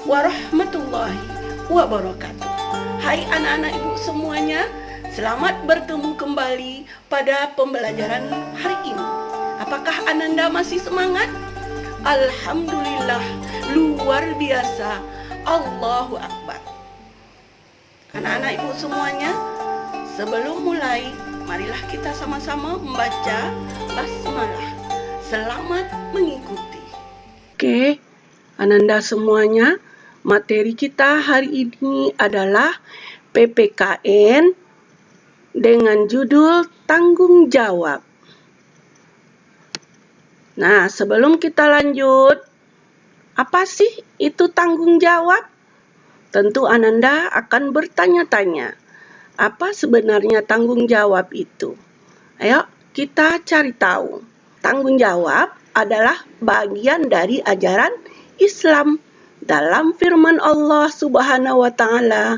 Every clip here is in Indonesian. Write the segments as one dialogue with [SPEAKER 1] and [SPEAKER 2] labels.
[SPEAKER 1] warahmatullahi wabarakatuh. Hai anak-anak ibu semuanya, selamat bertemu kembali pada pembelajaran hari ini. Apakah Ananda masih semangat? Alhamdulillah, luar biasa. Allahu Akbar. Anak-anak ibu semuanya, sebelum mulai, marilah kita sama-sama membaca basmalah. Selamat mengikuti. Oke, Ananda semuanya, materi kita hari ini adalah PPKN dengan judul tanggung jawab. Nah, sebelum kita lanjut, apa sih itu tanggung jawab? Tentu Ananda akan bertanya-tanya, apa sebenarnya tanggung jawab itu? Ayo kita cari tahu. Tanggung jawab adalah bagian dari ajaran Islam. Dalam firman Allah Subhanahu wa Ta'ala,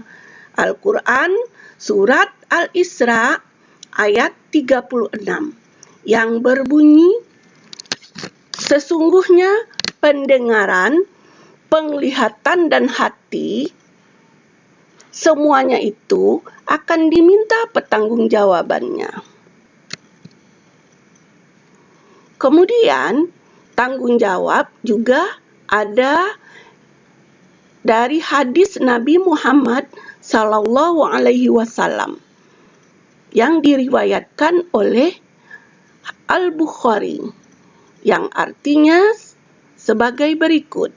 [SPEAKER 1] Al-Quran Surat Al-Isra ayat 36 yang berbunyi, sesungguhnya pendengaran, penglihatan dan hati, semuanya itu akan diminta pertanggungjawabannya. Kemudian, tanggung jawab juga ada dari hadis Nabi Muhammad Sallallahu Alaihi Wasallam yang diriwayatkan oleh Al-Bukhari, yang artinya sebagai berikut.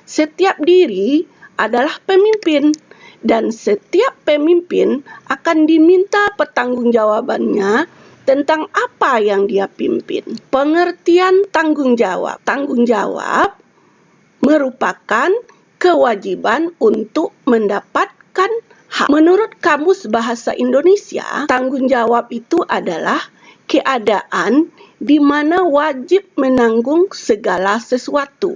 [SPEAKER 1] Setiap diri adalah pemimpin, dan setiap pemimpin akan diminta pertanggungjawabannya tentang apa yang dia pimpin. Pengertian tanggung jawab. Tanggung jawab merupakan kewajiban untuk mendapatkan hak. Menurut Kamus Bahasa Indonesia, tanggung jawab itu adalah keadaan di mana wajib menanggung segala sesuatu.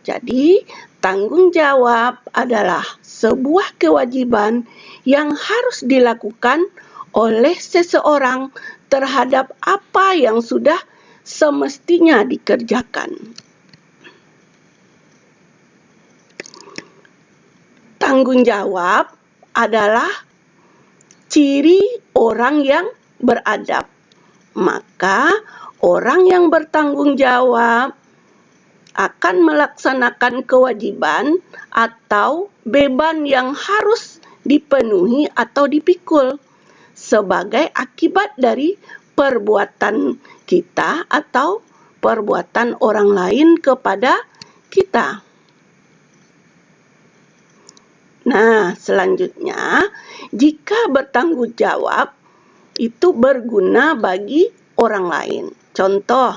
[SPEAKER 1] Jadi, tanggung jawab adalah sebuah kewajiban yang harus dilakukan oleh seseorang terhadap apa yang sudah semestinya dikerjakan. Tanggung jawab adalah ciri orang yang beradab. Maka orang yang bertanggung jawab akan melaksanakan kewajiban atau beban yang harus dipenuhi atau dipikul sebagai akibat dari perbuatan kita atau perbuatan orang lain kepada kita. Nah, selanjutnya, jika bertanggung jawab itu berguna bagi orang lain. Contoh,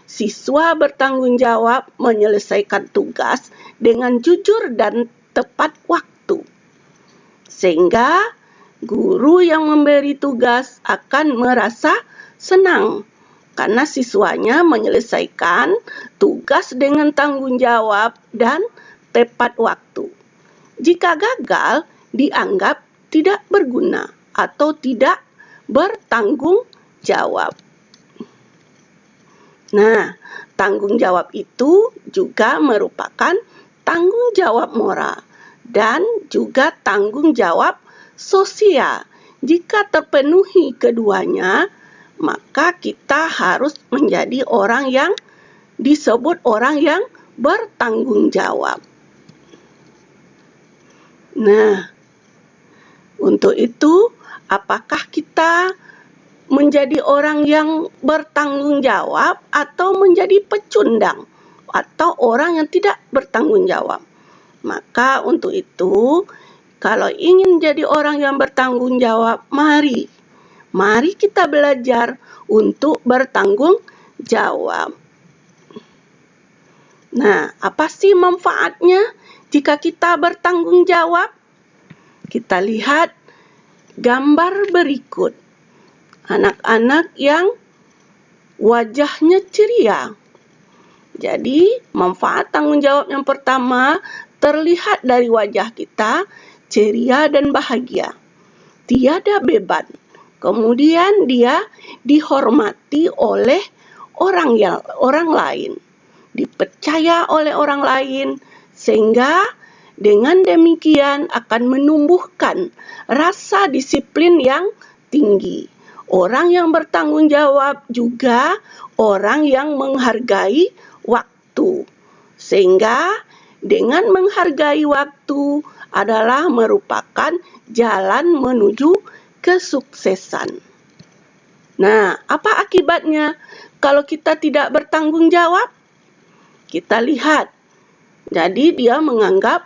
[SPEAKER 1] siswa bertanggung jawab menyelesaikan tugas dengan jujur dan tepat waktu, sehingga guru yang memberi tugas akan merasa senang karena siswanya menyelesaikan tugas dengan tanggung jawab dan tepat waktu. Jika gagal, dianggap tidak berguna atau tidak bertanggung jawab. Nah, tanggung jawab itu juga merupakan tanggung jawab moral dan juga tanggung jawab sosial. Jika terpenuhi keduanya, maka kita harus menjadi orang yang disebut orang yang bertanggung jawab. Nah, untuk itu, apakah kita menjadi orang yang bertanggung jawab atau menjadi pecundang atau orang yang tidak bertanggung jawab? Maka untuk itu, kalau ingin jadi orang yang bertanggung jawab, mari kita belajar untuk bertanggung jawab. Nah, apa sih manfaatnya jika kita bertanggung jawab? Kita lihat gambar berikut. Anak-anak yang wajahnya ceria. Jadi, manfaat tanggung jawab yang pertama terlihat dari wajah kita ceria dan bahagia. Tiada beban. Kemudian dia dihormati oleh orang lain, dipercaya oleh orang lain, Sehingga dengan demikian akan menumbuhkan rasa disiplin yang tinggi. Orang yang bertanggung jawab juga orang yang menghargai waktu. Sehingga dengan menghargai waktu adalah merupakan jalan menuju kesuksesan. Nah, apa akibatnya kalau kita tidak bertanggung jawab? Kita lihat. Jadi dia menganggap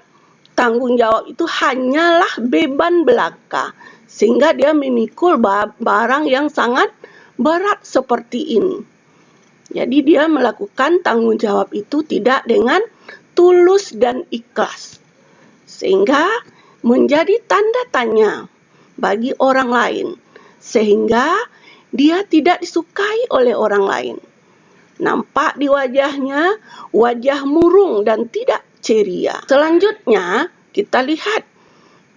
[SPEAKER 1] tanggung jawab itu hanyalah beban belaka. Sehingga dia memikul barang yang sangat berat seperti ini. Jadi dia melakukan tanggung jawab itu tidak dengan tulus dan ikhlas. Sehingga menjadi tanda tanya bagi orang lain. Sehingga dia tidak disukai oleh orang lain. Nampak di wajahnya wajah murung dan tidak ceria. Selanjutnya kita lihat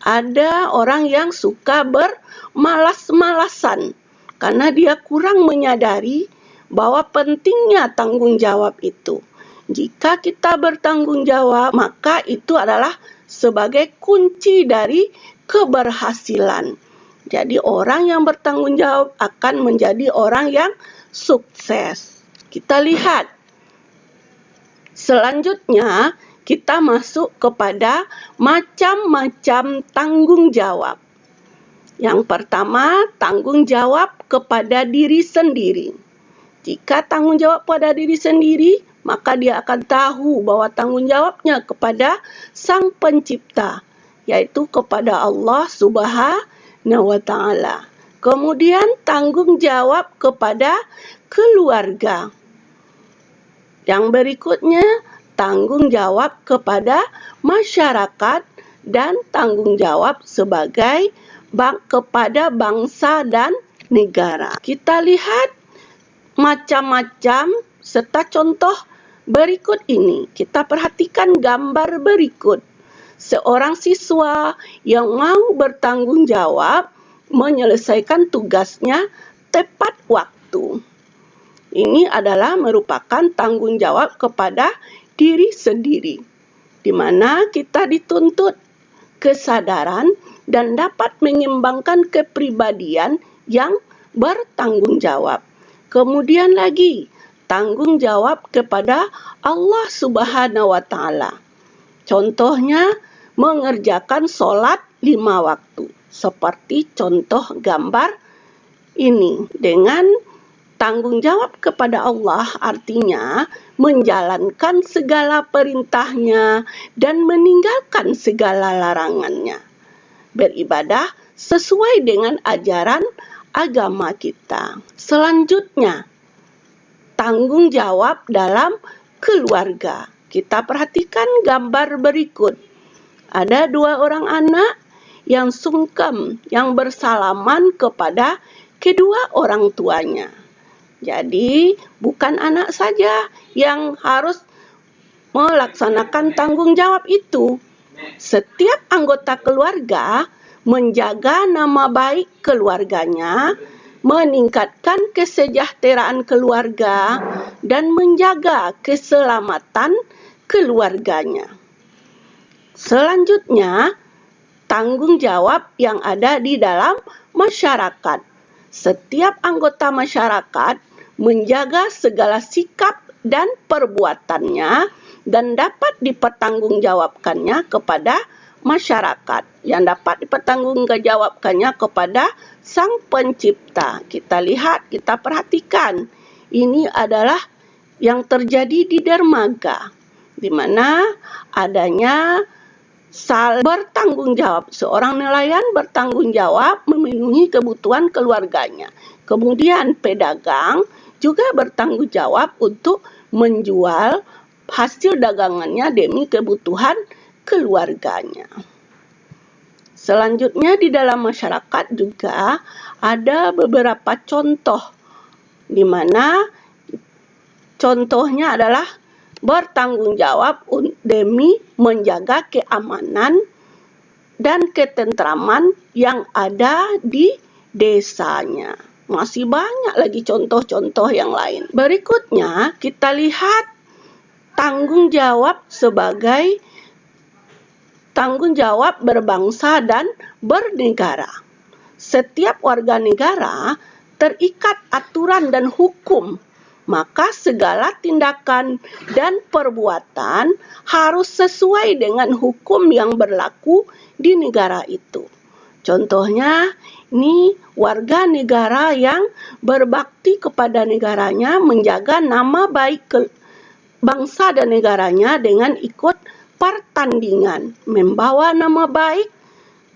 [SPEAKER 1] ada orang yang suka bermalas-malasan karena dia kurang menyadari bahwa pentingnya tanggung jawab itu. Jika kita bertanggung jawab, maka itu adalah sebagai kunci dari keberhasilan. Jadi orang yang bertanggung jawab akan menjadi orang yang sukses. Kita lihat. Selanjutnya, kita masuk kepada macam-macam tanggung jawab. Yang pertama, tanggung jawab kepada diri sendiri. Jika tanggung jawab pada diri sendiri, maka dia akan tahu bahwa tanggung jawabnya kepada Sang Pencipta, yaitu kepada Allah Subhanahu wa Ta'ala. Kemudian tanggung jawab kepada keluarga. Yang berikutnya, tanggung jawab kepada masyarakat dan tanggung jawab sebagai kepada bangsa dan negara. Kita lihat macam-macam serta contoh berikut ini. Kita perhatikan gambar berikut. Seorang siswa yang mau bertanggung jawab menyelesaikan tugasnya tepat waktu. Ini adalah merupakan tanggung jawab kepada diri sendiri, di mana kita dituntut kesadaran dan dapat mengimbangkan kepribadian yang bertanggung jawab. Kemudian lagi, tanggung jawab kepada Allah Subhanahu wa Ta'ala. Contohnya, mengerjakan sholat 5 waktu. Seperti contoh gambar ini. Dengan tanggung jawab kepada Allah artinya menjalankan segala perintahnya dan meninggalkan segala larangannya. Beribadah sesuai dengan ajaran agama kita. Selanjutnya, tanggung jawab dalam keluarga. Kita perhatikan gambar berikut. Ada 2 orang anak yang sungkem, yang bersalaman kepada kedua orang tuanya. Jadi, bukan anak saja yang harus melaksanakan tanggung jawab itu. Setiap anggota keluarga menjaga nama baik keluarganya, meningkatkan kesejahteraan keluarga, dan menjaga keselamatan keluarganya. Selanjutnya, tanggung jawab yang ada di dalam masyarakat. Setiap anggota masyarakat menjaga segala sikap dan perbuatannya dan dapat dipertanggungjawabkannya kepada masyarakat, yang dapat dipertanggungjawabkannya kepada Sang Pencipta. Kita lihat, kita perhatikan. Ini adalah yang terjadi di dermaga, di mana adanya bertanggung jawab. Seorang nelayan bertanggung jawab memenuhi kebutuhan keluarganya. Kemudian pedagang juga bertanggung jawab untuk menjual hasil dagangannya demi kebutuhan keluarganya. Selanjutnya di dalam masyarakat juga ada beberapa contoh, di mana contohnya adalah bertanggung jawab demi menjaga keamanan dan ketentraman yang ada di desanya. Masih banyak lagi contoh-contoh yang lain. Berikutnya kita lihat tanggung jawab sebagai tanggung jawab berbangsa dan bernegara. Setiap warga negara terikat aturan dan hukum, maka segala tindakan dan perbuatan harus sesuai dengan hukum yang berlaku di negara itu. Contohnya, ini warga negara yang berbakti kepada negaranya, menjaga nama baik bangsa dan negaranya dengan ikut pertandingan, membawa nama baik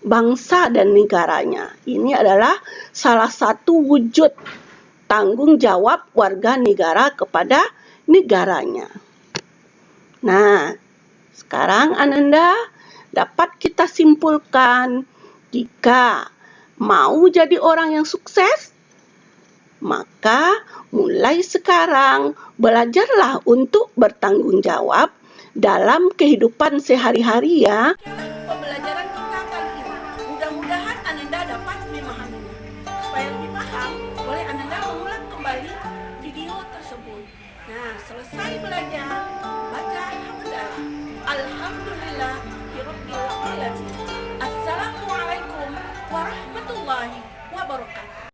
[SPEAKER 1] bangsa dan negaranya. Ini adalah salah satu wujud tanggung jawab warga negara kepada negaranya. Nah, sekarang Ananda dapat kita simpulkan, jika mau jadi orang yang sukses, maka mulai sekarang belajarlah untuk bertanggung jawab dalam kehidupan sehari-hari ya.
[SPEAKER 2] Pembelajaran kita kali ini. Mudah-mudahan Ananda dapat memahaminya. Supaya lebih paham, boleh Ananda mengulang kembali video tersebut. Nah, selesai belajar, baca hamdalah. Alhamdulillah